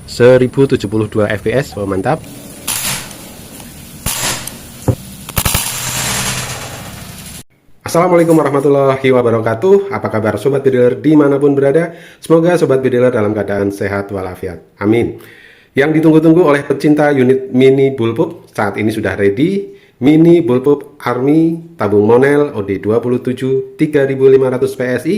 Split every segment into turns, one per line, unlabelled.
1072 fps. Oh, mantap. Assalamualaikum warahmatullahi wabarakatuh. Apa kabar sobat bediler dimanapun berada? Semoga sobat bediler dalam keadaan sehat walafiat. Amin. Yang ditunggu-tunggu oleh pecinta unit mini bullpup saat ini sudah ready. Mini bullpup Army tabung Monel OD27 3500 PSI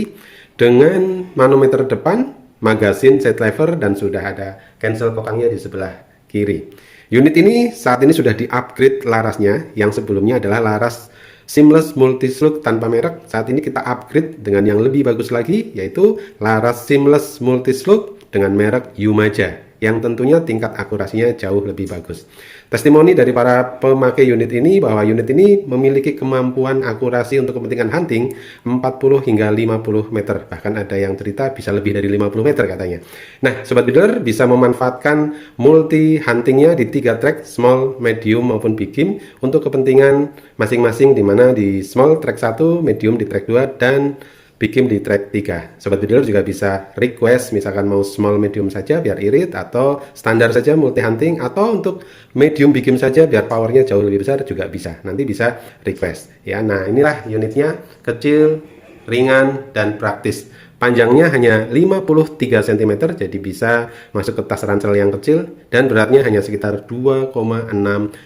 dengan manometer depan, magasin set lever, dan sudah ada cancel kokangnya di sebelah kiri. Unit ini saat ini sudah di-upgrade larasnya, yang sebelumnya adalah laras seamless multi-slug tanpa merek. Saat ini kita upgrade dengan yang lebih bagus lagi, yaitu laras seamless multi-slug dengan merek Yumaja, yang tentunya tingkat akurasinya jauh lebih bagus. Testimoni dari para pemakai unit ini bahwa unit ini memiliki kemampuan akurasi untuk kepentingan hunting 40 hingga 50 meter. Bahkan ada yang cerita bisa lebih dari 50 meter katanya. Nah, sobat bidler bisa memanfaatkan multi huntingnya di 3 track, small, medium maupun big game untuk kepentingan masing-masing, di mana di small track 1, medium di track 2, dan bikin di track 3. Sobat bidler juga bisa request misalkan mau small medium saja biar irit, atau standar saja multi hunting, atau untuk medium bikin saja biar powernya jauh lebih besar juga bisa. Nanti bisa request ya. Nah, inilah unitnya, kecil, ringan, dan praktis. Panjangnya hanya 53 cm, jadi bisa masuk ke tas ransel yang kecil, dan beratnya hanya sekitar 2,6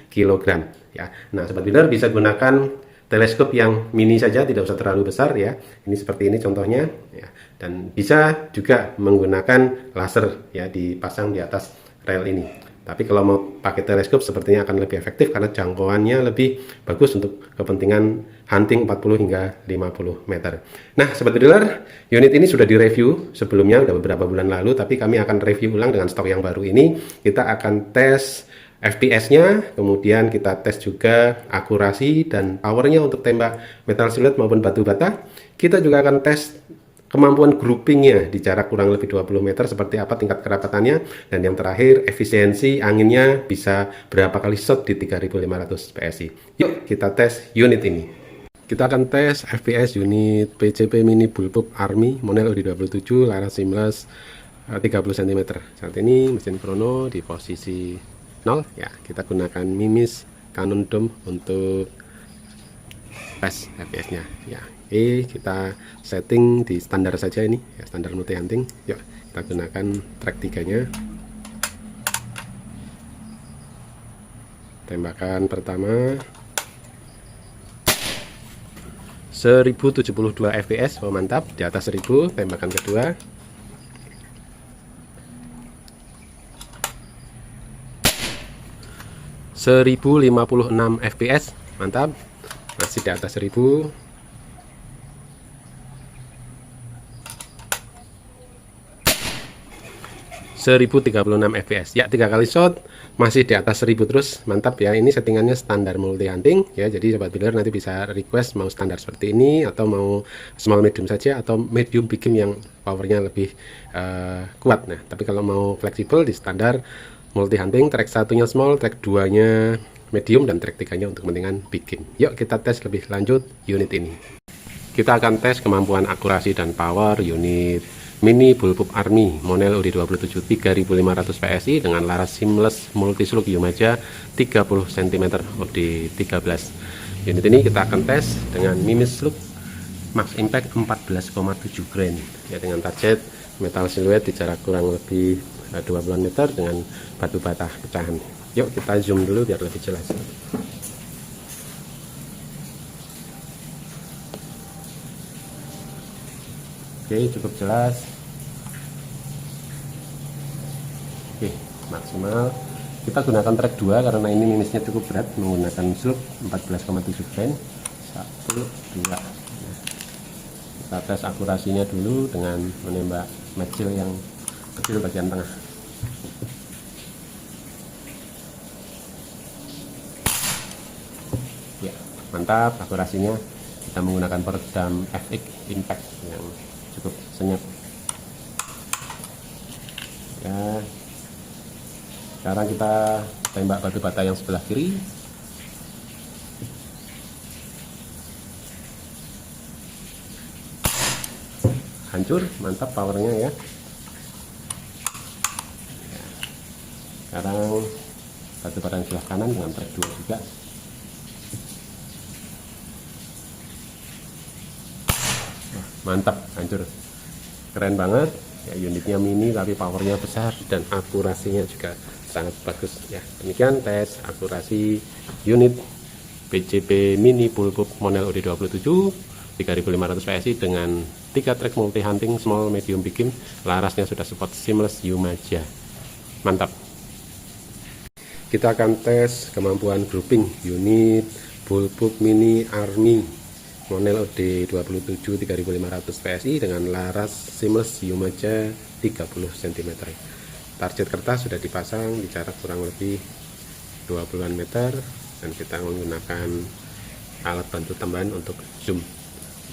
kg ya. Nah, sobat bidler bisa gunakan teleskop yang mini saja, tidak usah terlalu besar ya. Ini seperti ini contohnya ya. Dan bisa juga menggunakan laser ya, dipasang di atas rel ini. Tapi kalau mau pakai teleskop sepertinya akan lebih efektif karena jangkauannya lebih bagus untuk kepentingan hunting 40 hingga 50 meter. Nah, sobat bediler, unit ini sudah direview sebelumnya, udah beberapa bulan lalu, tapi kami akan review ulang dengan stok yang baru ini. Kita akan tes FPS-nya, kemudian kita tes juga akurasi dan powernya untuk tembak metal silet maupun batu bata. Kita juga akan tes kemampuan groupingnya di jarak kurang lebih 20 meter, seperti apa tingkat kerapatannya. Dan yang terakhir, efisiensi anginnya bisa berapa kali shot di 3500 PSI. Yuk kita tes unit ini. Kita akan tes FPS unit PCP Mini Bullpup Army Monel OD27 laras seamless 30 cm. Saat ini mesin chrono di posisi 0 ya. Kita gunakan Mimis Canon Dome untuk tes FPS-nya ya. Oke, kita setting di standar saja ini ya, standar multi hunting. Yuk kita gunakan track 3-nya. Tembakan pertama 1072 fps. Oh, mantap, di atas 1000. Tembakan kedua 1056 fps, mantap, masih di atas 1000. fps ya, 3 kali shot masih di atas 1000 terus, mantap ya. Ini settingannya standar multi hunting ya, jadi sobat bidler nanti bisa request mau standar seperti ini, atau mau small medium saja, atau medium big game yang powernya lebih kuat. Nah, tapi kalau mau fleksibel di standar multi hunting, track 1-nya small, track 2-nya medium, dan track 3-nya untuk kepentingan bikin. Yuk kita tes lebih lanjut unit ini. Kita akan tes kemampuan akurasi dan power unit Mini Bullpup Army Monel OD27 3500 PSI dengan laras seamless multi-slug Yumaja 30 cm OD13. Unit ini kita akan tes dengan Mimis slug max impact 14,7 grain ya, dengan target metal siluet di jarak kurang lebih 20 meter dengan batu bata pecahan. Yuk kita zoom dulu biar lebih jelas. Oke, cukup jelas. Oke, maksimal. Kita gunakan track 2 karena ini minusnya cukup berat, menggunakan slug 14,7 grain. 1, 2. Kita tes akurasinya dulu dengan menembak matchil yang kecil bagian tengah. Ya, mantap akurasinya. Kita menggunakan peredam FX Impact yang cukup senyap ya. Sekarang kita tembak batu bata yang sebelah kiri. Hancur, mantap powernya ya. Sekarang batu bara yang sebelah kanan dengan trek 2 juga. Mantap, hancur, keren banget ya. Unitnya mini tapi powernya besar dan akurasinya juga sangat bagus ya. Demikian tes akurasi unit PCP mini bullpup model OD27 3500 PSI dengan 3 track multi hunting small medium big game. Larasnya sudah support seamless Yumaja. Mantap. Kita akan tes kemampuan grouping unit bullpup mini army model OD27 3500 PSI dengan laras seamless Yumaja 30 cm. Target kertas sudah dipasang di jarak kurang lebih 20-an meter dan kita menggunakan alat bantu tambahan untuk zoom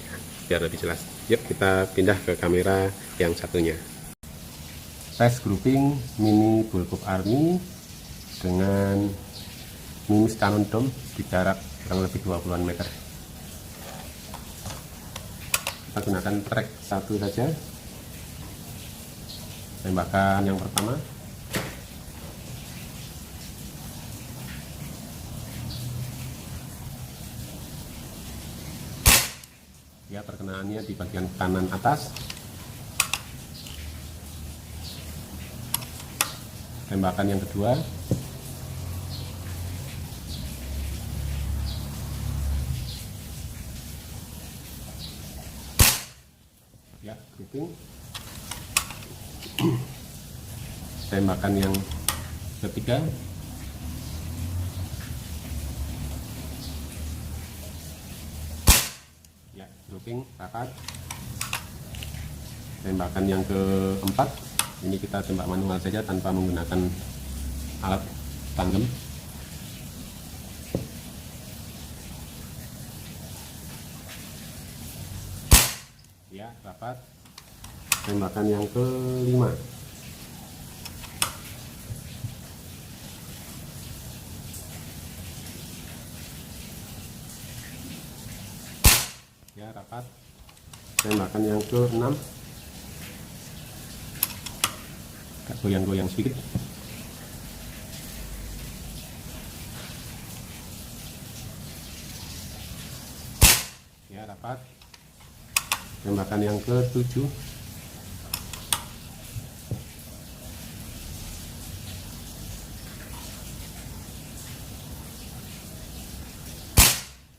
ya, biar lebih jelas. Yuk kita pindah ke kamera yang satunya. Tes grouping mini bullpup army dengan mimis cannon dome di jarak kurang lebih 20-an meter. Kita gunakan track 1 saja. Tembakan yang pertama. Ya, perkenaannya di bagian kanan atas. Tembakan yang kedua. Ya, grouping. Tembakan yang ketiga. Ya, grouping rapat. Tembakan yang keempat, ini kita tembak manual saja tanpa menggunakan alat tanggem. Ya, rapat. Tembakan yang kelima. Ya, rapat. Tembakan yang ke-6. Goyang-goyang sedikit. Ya, rapat. Tembakan yang ke-7.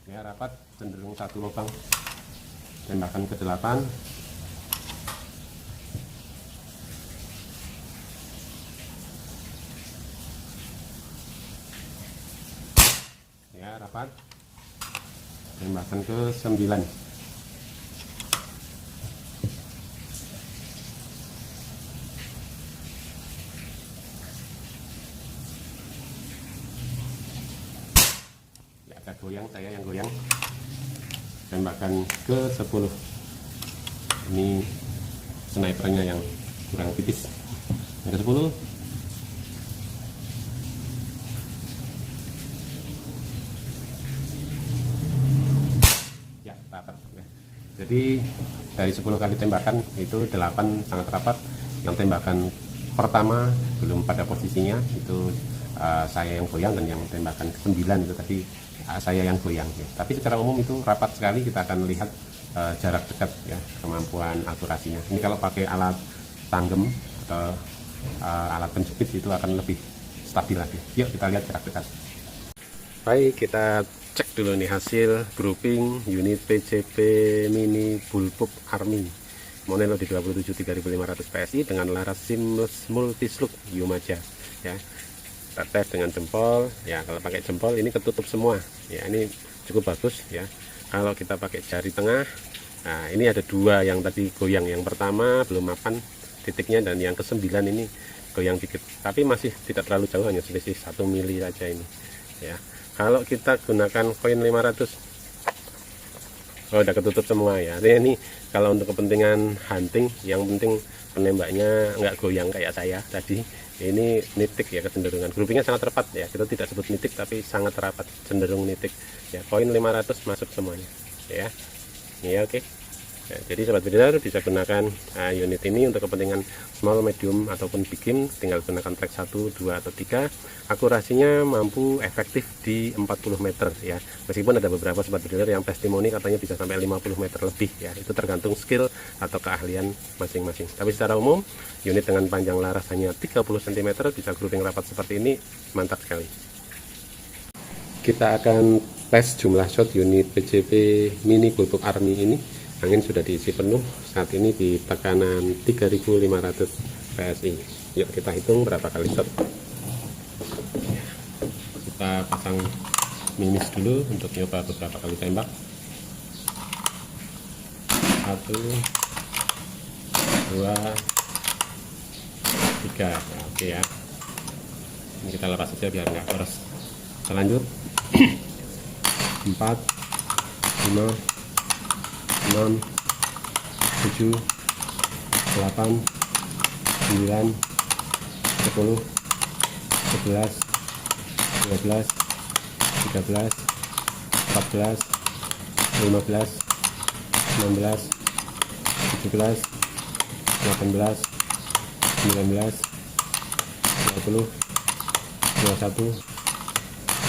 Ya, rapat, cenderung satu lubang. Tembakan ke-8. Ya, rapat. Tembakan ke-9. Ya, agak goyang, saya yang goyang. Tembakan ke-10. Ini snipernya yang kurang tipis. Yang ke-10. Ya, rapat. Jadi dari 10 kali tembakan itu 8 sangat rapat. Yang tembakan pertama belum pada posisinya itu saya yang goyang, dan yang tembakan ke-9 itu tadi saya yang goyang ya. Tapi secara umum itu rapat sekali. Kita akan lihat jarak dekat ya, kemampuan akurasinya. Ini kalau pakai alat tanggem atau alat penjepit itu akan lebih stabil lagi. Yuk kita lihat jarak dekat. Baik, kita cek dulu nih hasil grouping unit PCP mini bullpup army model OD27 3500 PSI dengan laras seamless multislug Yumaja ya. Kita tes dengan jempol ya. Kalau pakai jempol ini ketutup semua ya, ini cukup bagus ya. Kalau kita pakai jari tengah, nah ini ada 2 yang tadi goyang. Yang pertama belum mapan titiknya, dan yang ke-9 ini goyang dikit, tapi masih tidak terlalu jauh, hanya selisih 1 mili saja ini ya. Kalau kita gunakan koin 500, oh udah ketutup semua ya. Artinya ini kalau untuk kepentingan hunting, yang penting penembaknya nggak goyang kayak saya tadi. Ini nitik ya, kecenderungan groupingnya sangat rapat ya. Kita tidak sebut nitik tapi sangat rapat, cenderung nitik ya. Koin 500 masuk semuanya ya. Ya oke. Nah, jadi sobat bediler bisa gunakan unit ini untuk kepentingan small, medium ataupun big game. Tinggal gunakan track 1, 2 atau 3. Akurasinya mampu efektif di 40 meter ya. Meskipun ada beberapa sobat bediler yang testimoni katanya bisa sampai 50 meter lebih ya. Itu tergantung skill atau keahlian masing-masing. Tapi secara umum unit dengan panjang laras hanya 30 cm bisa grouping rapat seperti ini, mantap sekali. Kita akan tes jumlah shot unit PJP Mini Bullpup Army ini. Angin sudah diisi penuh, saat ini di tekanan 3500 PSI. Yuk kita hitung berapa kali shot. Kita pasang minus dulu untuk nyoba beberapa kali tembak. 1, 2, 3. Nah, oke ya. Ini kita lepas saja biar nggak boros. Kita lanjut. 4, 5, 6, 7, 8, 9, 10, 11, 12, 13, 14, 15, 16, 17, 18, 19, 20, 21,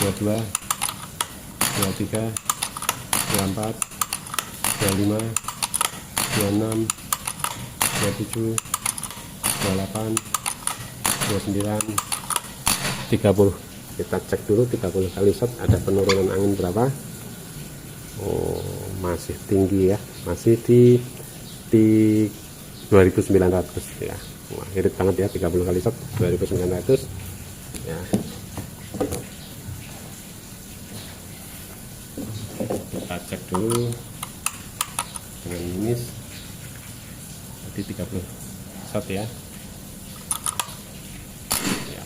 22, 23, 24, 25, 26, 27, 28, 29, 30. Kita cek dulu 30 kali shot ada penurunan angin berapa. Oh, masih tinggi ya, masih di 2900 ya. Wah, irit banget ya, 30 kali shot 2900 ya. Kita cek dulu dengan minus tadi 30 shot ya.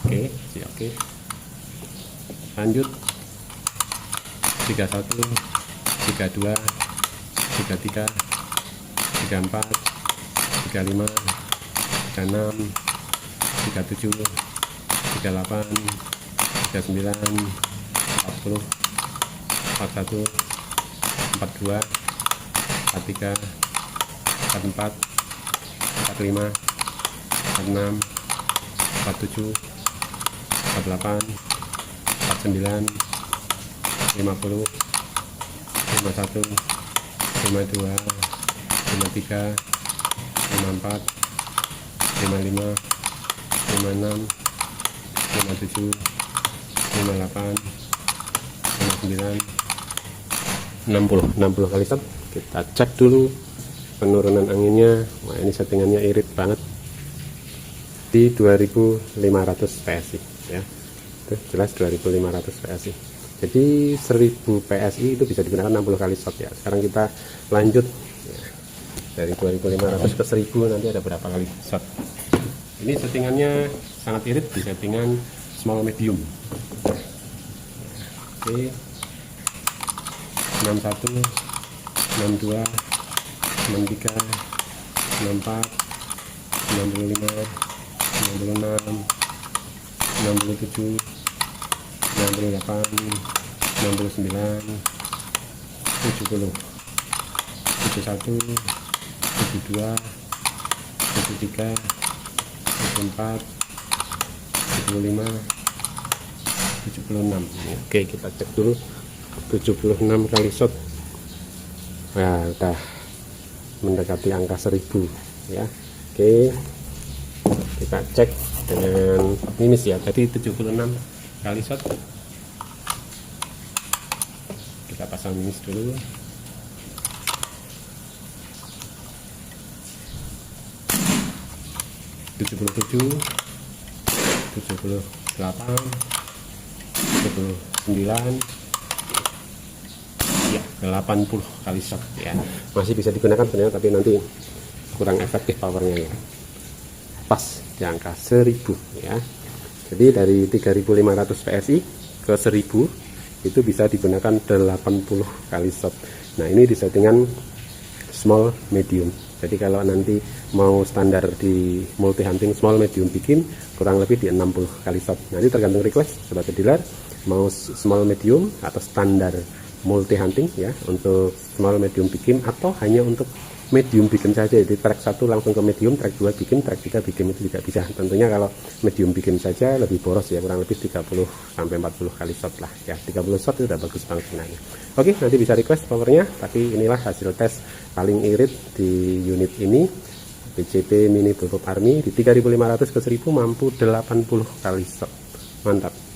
Oke, oke. Lanjut 31, 32, 33, 34, 35, 36, 37, 38, 39, 40, 41, 42, 43, 44, 45, 46, 47, 48, 49, 50, 51, 52, 53, 54, 55, 56, 57, 58, 59, 60 kali shot. Kita cek dulu penurunan anginnya. Wah, ini settingannya irit banget di 2500 PSI ya. Tuh, jelas 2500 PSI. Jadi 1000 PSI itu bisa digunakan 60 kali shot ya. Sekarang kita lanjut ya. Dari 2500 ke 1000 nanti ada berapa kali shot. Ini settingannya sangat irit di settingan small medium. Oke. 61, 62, 63, 64, 65, 66, 67, 68, 69, 70, 71, 72, 73, 74, 75, 76. Oke, kita cek dulu 76 kali shot. Nah, udah mendekati angka 1000 ya. Oke, kita cek dengan minus ya, tadi 76 kali shot. Kita pasang minus dulu. (77, 78, 79 ya, 80 kali shot ya. Masih bisa digunakan sebenarnya, tapi nanti kurang efektif powernya ya. Pas di angka 1000 ya. Jadi dari 3500 PSI ke 1000 itu bisa digunakan 80 kali shot. Nah, ini di settingan small medium. Jadi kalau nanti mau standar di multi hunting small medium bikin kurang lebih di 60 kali shot. Nanti tergantung request sobat bediler, mau small medium atau standar multi hunting ya, untuk small medium bikin atau hanya untuk medium bikin saja, jadi track 1 langsung ke medium, track 2 bikin, track 3 bikin, itu tidak bisa. Tentunya kalau medium bikin saja lebih boros ya, kurang lebih 30 sampai 40 kali shot lah ya. 30 shot itu udah bagus banget sebenarnya. Oke, nanti bisa request powernya, tapi inilah hasil tes paling irit di unit ini. PCP Mini Bullpup Army di 3500 ke 1000 mampu 80 kali shot. Mantap.